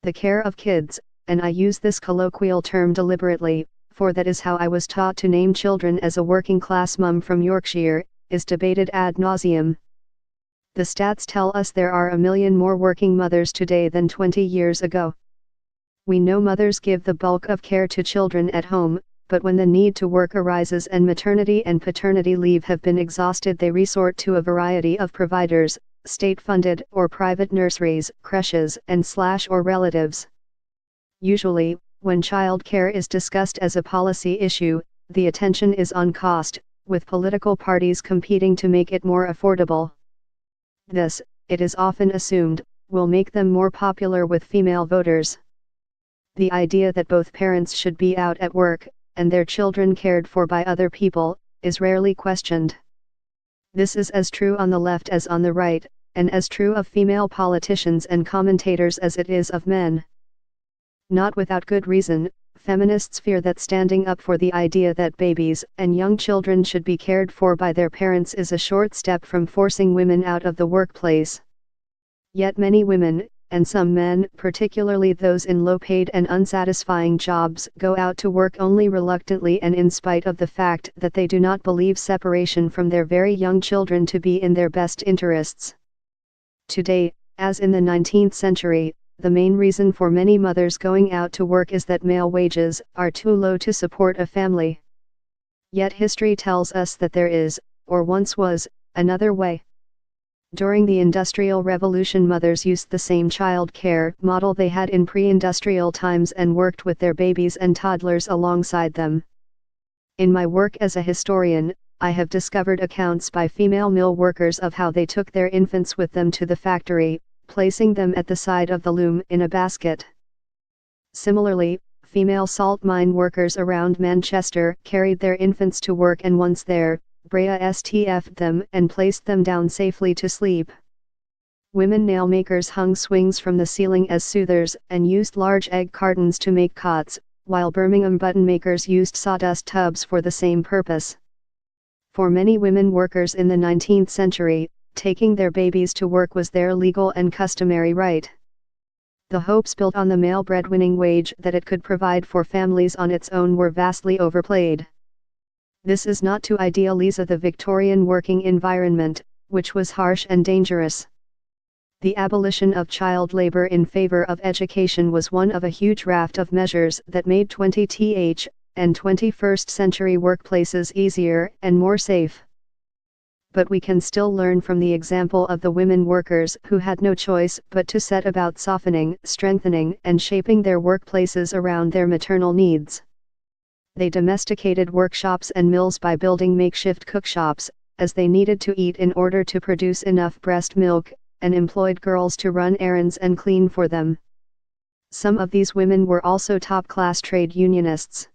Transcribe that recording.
The care of kids, and I use this colloquial term deliberately, for that is how I was taught to name children as a working-class mum from Yorkshire, is debated ad nauseum. The stats tell us there are 1 million more working mothers today than 20 years ago. We know mothers give the bulk of care to children at home, but when the need to work arises and maternity and paternity leave have been exhausted, they resort to a variety of providers, state-funded or private nurseries, creches, and or relatives. Usually, when childcare is discussed as a policy issue, the attention is on cost, with political parties competing to make it more affordable. This, it is often assumed, will make them more popular with female voters. The idea that both parents should be out at work, and their children cared for by other people, is rarely questioned. This is as true on the left as on the right, and as true of female politicians and commentators as it is of men. Not without good reason, feminists fear that standing up for the idea that babies and young children should be cared for by their parents is a short step from forcing women out of the workplace. Yet many women, and some men, particularly those in low-paid and unsatisfying jobs, go out to work only reluctantly and in spite of the fact that they do not believe separation from their very young children to be in their best interests. Today, as in the 19th century, the main reason for many mothers going out to work is that male wages are too low to support a family. Yet history tells us that there is, or once was, another way. During the Industrial Revolution, mothers used the same child care model they had in pre-industrial times and worked with their babies and toddlers alongside them. In my work as a historian, I have discovered accounts by female mill workers of how they took their infants with them to the factory, placing them at the side of the loom in a basket. Similarly, female salt mine workers around Manchester carried their infants to work and once there, STF'd them and placed them down safely to sleep. Women nail makers hung swings from the ceiling as soothers and used large egg cartons to make cots, while Birmingham button makers used sawdust tubs for the same purpose. For many women workers in the 19th century, taking their babies to work was their legal and customary right. The hopes built on the male breadwinning wage that it could provide for families on its own were vastly overplayed. This is not to idealize the Victorian working environment, which was harsh and dangerous. The abolition of child labor in favor of education was one of a huge raft of measures that made 20th and 21st century workplaces easier and more safe. But we can still learn from the example of the women workers who had no choice but to set about softening, strengthening, and shaping their workplaces around their maternal needs. They domesticated workshops and mills by building makeshift cookshops, as they needed to eat in order to produce enough breast milk, and employed girls to run errands and clean for them. Some of these women were also top-class trade unionists.